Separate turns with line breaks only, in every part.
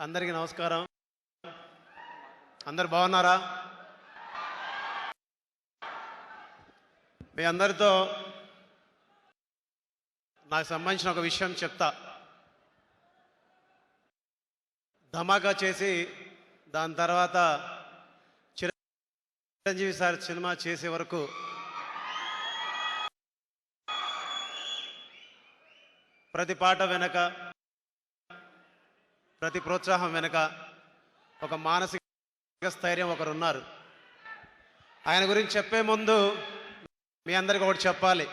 అందరికీ నమస్కారం. అందరు బాగున్నారా? మీ అందరితో నాకు సంబంధించిన ఒక విషయం చెప్తా. ధమాకా చేసి దాని తర్వాత చిరంజీవి సార్ సినిమా చేసే వరకు ప్రతి పాట వెనక, ప్రతి ప్రోత్సాహం వెనక ఒక మానసిక స్థైర్యం ఒకరున్నారు. ఆయన గురించి చెప్పే ముందు మీ అందరికీ ఒకటి చెప్పాలి.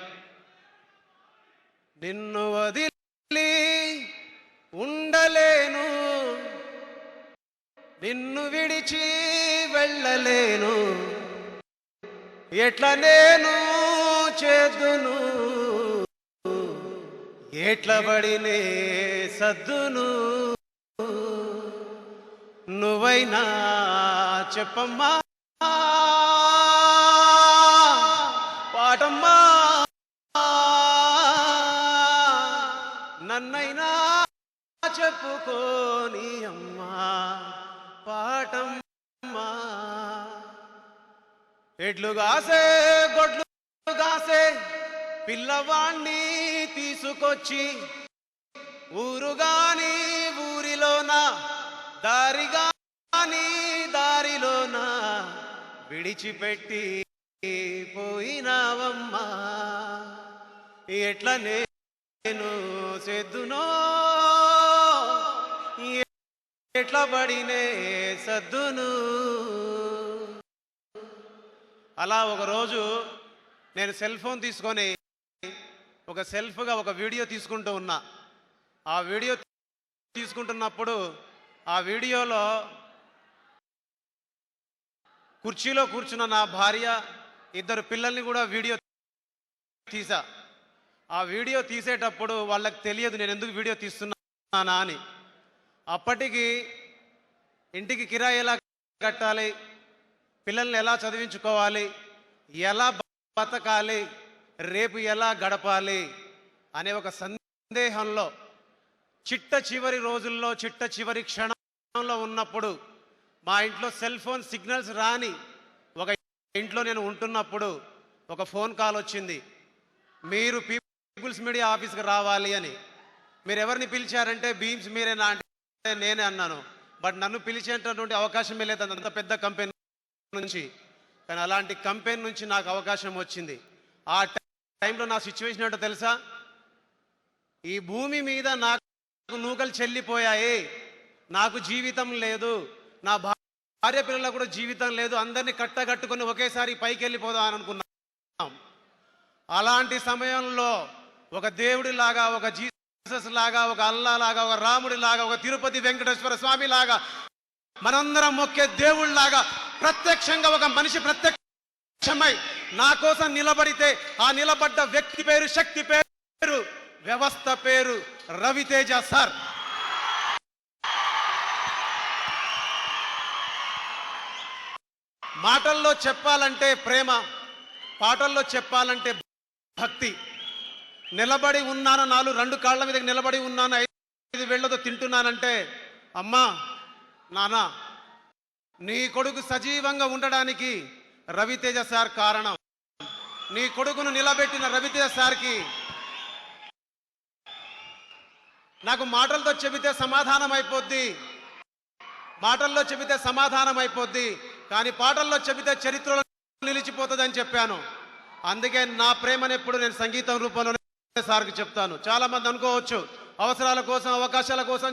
నిన్ను వదిలి ఉండలేను, నిన్ను విడిచి వెళ్ళలేను, ఎట్లా నేను చేదును, ఎట్ల బడినే సద్దును, నువ్వైనా చెప్పమ్మా పాటమ్మా, నన్నైనా చెప్పుకోని అమ్మా పాటమ్మా. ఎడ్లు గాసే గొడ్లు గాసే పిల్లవాణ్ణి తీసుకొచ్చి ఊరుగాని ఊరిలోన, దారిగాని దారిలోన విడిచిపెట్టి పోయినావమ్మా, ఎట్లా నేను సెద్దునో, ఎట్లా పడినే సద్దును. అలా ఒకరోజు నేను సెల్ ఫోన్ తీసుకొని ఒక సెల్ఫ్గా ఒక వీడియో తీసుకుంటూ ఉన్నా. ఆ వీడియో తీసుకుంటున్నప్పుడు ఆ వీడియోలో కుర్చీలో కూర్చున్న నా భార్య, ఇద్దరు పిల్లల్ని కూడా వీడియో తీసా. ఆ వీడియో తీసేటప్పుడు వాళ్ళకి తెలియదు నేను ఎందుకు వీడియో తీస్తున్నానా అని. అప్పటికి ఇంటికి కిరాయి ఎలా కట్టాలి, పిల్లల్ని ఎలా చదివించుకోవాలి, ఎలా బతకాలి, రేపు ఎలా గడపాలి అనే ఒక సందేహంలో చిట్ట చివరి రోజుల్లో, చిట్ట చివరి క్షణంలో ఉన్నప్పుడు, మా ఇంట్లో సెల్ ఫోన్ సిగ్నల్స్ రాని ఒక ఇంట్లో నేను ఉంటున్నప్పుడు ఒక ఫోన్ కాల్ వచ్చింది. మీరు పీపుల్స్ మీడియా ఆఫీస్కి రావాలి అని. మీరు ఎవరిని పిలిచారంటే బీమ్స్ మీరేనా అంటే నేనే అన్నాను. బట్ నన్ను పిలిచేటటువంటి అవకాశమే లేదు అంత పెద్ద కంపెనీ నుంచి. కానీ అలాంటి కంపెనీ నుంచి నాకు అవకాశం వచ్చింది. ఆ టైంలో నా సిచ్యువేషన్ ఏంటో తెలుసా? ఈ భూమి మీద నాకు నూకలు చెల్లిపోయాయి, నాకు జీవితం లేదు, నా భార్య పిల్లలకు కూడా జీవితం లేదు, అందరినీ కట్టగట్టుకుని ఒకేసారి పైకి వెళ్ళిపోదాం అని అనుకున్నాం. అలాంటి సమయంలో ఒక దేవుడిలాగా, ఒక జీసస్ లాగా, ఒక అల్లా లాగా, ఒక రాముడి లాగా, ఒక తిరుపతి వెంకటేశ్వర స్వామి లాగా, మనందరం మొక్కే దేవుళ్ళలాగా ప్రత్యక్షంగా ఒక మనిషి ప్రత్యక్షమై నా కోసం నిలబడితే, ఆ నిలబడ్డ వ్యక్తి పేరు, శక్తి పేరు, వ్యవస్థ పేరు రవితేజ సార్. మాటల్లో చెప్పాలంటే ప్రేమ, పాటల్లో చెప్పాలంటే భక్తి. నిలబడి ఉన్నాను, రెండు కాళ్ళ మీద నిలబడి ఉన్నాను, 5 వేళ్లతో తింటున్నానంటే, అమ్మా నాన్న నీ కొడుకు సజీవంగా ఉండడానికి రవితేజ సార్ కారణం. నీ కొడుకును నిలబెట్టిన రవితేజ సార్కి నాకు మాటలతో చెబితే సమాధానం అయిపోద్ది, మాటల్లో చెబితే సమాధానం అయిపోద్ది, కానీ పాటల్లో చెబితే చరిత్రలో నిలిచిపోతుంది అని చెప్పాను. అందుకే నా ప్రేమను ఎప్పుడు నేను సంగీతం రూపంలోనే సార్కి చెప్తాను. చాలా మంది అనుకోవచ్చు అవసరాల కోసం, అవకాశాల కోసం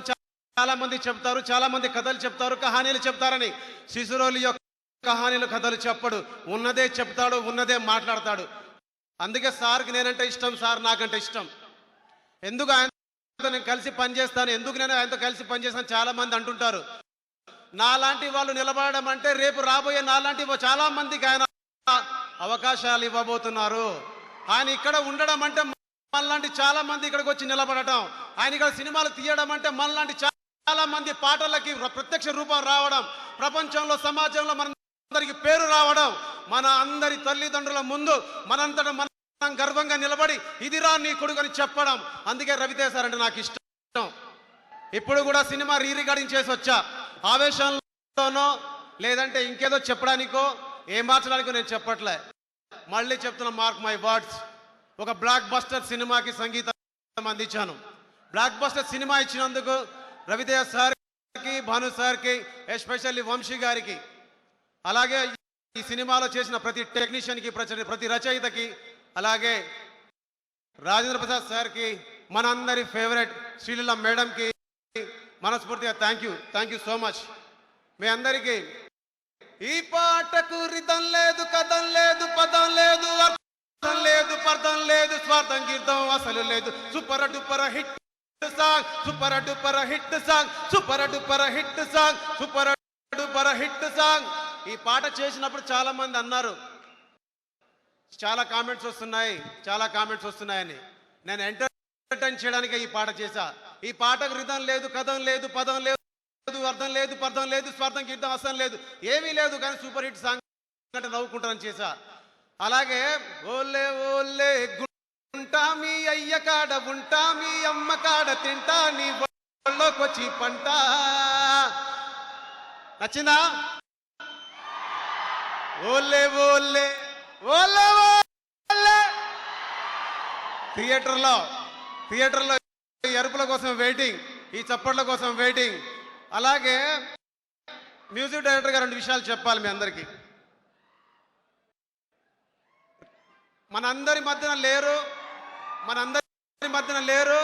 చాలా మంది చెప్తారు, చాలా మంది కథలు చెప్తారు, కహానీలు చెప్తారని. శిశురోలి యొక్క కహానీలు, కథలు చెప్పడు, ఉన్నదే చెప్తాడు, ఉన్నదే మాట్లాడతాడు. అందుకే సార్కి నేనంటే ఇష్టం, సార్ నాకంటే ఇష్టం. ఎందుకు ఆయనతో నేను కలిసి పనిచేస్తాను, ఎందుకు నేను ఆయనతో కలిసి పనిచేస్తాను చాలా మంది అంటుంటారు. నాలాంటి వాళ్ళు నిలబడడం అంటే రేపు రాబోయే నాలాంటి చాలా మందికి ఆయన అవకాశాలు ఇవ్వబోతున్నారు. ఆయన ఇక్కడ ఉండడం అంటే మనలాంటి చాలా మంది ఇక్కడికి వచ్చి నిలబడటం, ఆయన ఇక్కడ సినిమాలు తీయడం అంటే మనలాంటి చాలా మంది పాటలకి ప్రత్యక్ష రూపం రావడం, ప్రపంచంలో సమాజంలో మనందరికి పేరు రావడం, మన అందరి తల్లిదండ్రుల ముందు మనంతట మనం గర్వంగా నిలబడి ఇదిరా నీ కొడుకు అని చెప్పడం. అందుకే రవితేజ సార్ అంటే నాకు ఇష్టం. ఇప్పుడు కూడా సినిమా రికార్డింగ్ చేసి వచ్చా. ఆవేశంలోనో లేదంటే ఇంకేదో చెప్పడానికో ఏం మార్చడానికో నేను చెప్పట్లే. మళ్ళీ చెప్తున్నా, మార్క్ మై వర్డ్స్. ఒక బ్లాక్ బస్టర్ సినిమాకి సంగీతం అందించాను. బ్లాక్ బస్టర్ సినిమా ఇచ్చినందుకు రవితేజ సార్కి, భాను సార్కి, ఎస్పెషల్లీ వంశీ గారికి, అలాగే ఈ సినిమాలో చేసిన ప్రతి టెక్నీషియన్కి, ప్రతి రచయితకి, అలాగే రాజేంద్ర ప్రసాద్ సార్కి, మనందరి ఫేవరెట్ శ్రీలీల మేడంకి మనస్ఫూర్తిగా థ్యాంక్ యూ సో మచ్. మీ అందరికీ ఈ పాటకు రితం లేదు, కథం లేదు, పదం లేదు, అర్థం లేదు, పర్థం లేదు, స్వార్థం గీర్థం అసలు లేదు. Super duper hit song, super duper hit song, super duper hit song, super duper hit song. ఈ పాట చేసినప్పుడు చాలా మంది అన్నారు, చాలా కామెంట్స్ వస్తున్నాయని. నేను ఎంటర్టైన్ చేయడానికి ఈ పాట చేశా. ఈ పాటకు రిధం లేదు, కథం లేదు, పదం లేదు, అర్థం లేదు, పర్థం లేదు, స్వార్థం గీర్థం అసలు లేదు, ఏమీ లేదు, కానీ సూపర్ హిట్ సాంగ్ అంటే నవ్వుకుంటానని చేశా. అలాగే ఓలే ఓలే ఉంటా మీ అయ్య కాడ, ఉంటా మీ అమ్మ కాడ, తింటా నీ ఒళ్ళోకి వచ్చి పంట. నచ్చిందా? ఓలే ఓలే ఓలే ఓలే. థియేటర్లో ఈ అరుపుల కోసం వెయిటింగ్, ఈ చప్పట్ల కోసం వెయిటింగ్. అలాగే మ్యూజిక్ డైరెక్టర్ గారు 2 విషయాలు చెప్పాలి మీ అందరికీ. మనందరి మధ్యన లేరు.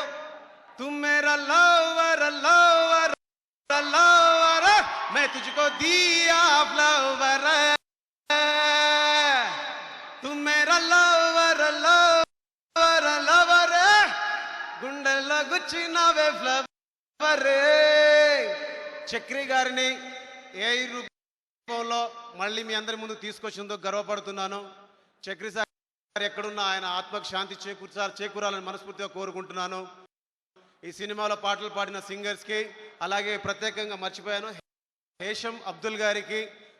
తుమ్ మేరా లవర్ లవర్ లవర్, मैं तुझको दिया फ्लावर, तुम मेरा लवर लवर लवर, గుండెల్లో గుచ్చినవే ఫ్లవర్. చక్రి గారిని ఏ రూపంలో మళ్ళీ మీ అందరి ముందు తీసుకొచ్చిందో గర్వపడుతున్నాను. చక్రి సార్ ఎక్కడున్నా ఆయన ఆత్మకు శాంతి చేకూరాలని మనస్ఫూర్తిగా కోరుకుంటున్నాను. ఈ సినిమాలో పాటలు పాడిన సింగర్స్కి, అలాగే ప్రత్యేకంగా మర్చిపోయాను హేషం అబ్దుల్ గారికి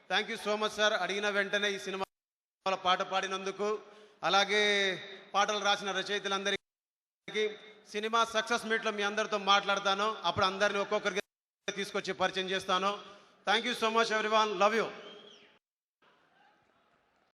thank you so much sir. అడిగిన వెంటనే ఈ సినిమాలో పాట పాడినందుకు, అలాగే పాటలు రాసిన రచయితలందరికీ. సినిమా సక్సెస్ మీట్లో మీ అందరితో మాట్లాడతాను. అప్పుడు అందరిని ఒక్కొక్కరికి తీసుకొచ్చి పరిచయం చేస్తాను. Thank you so much everyone, love you.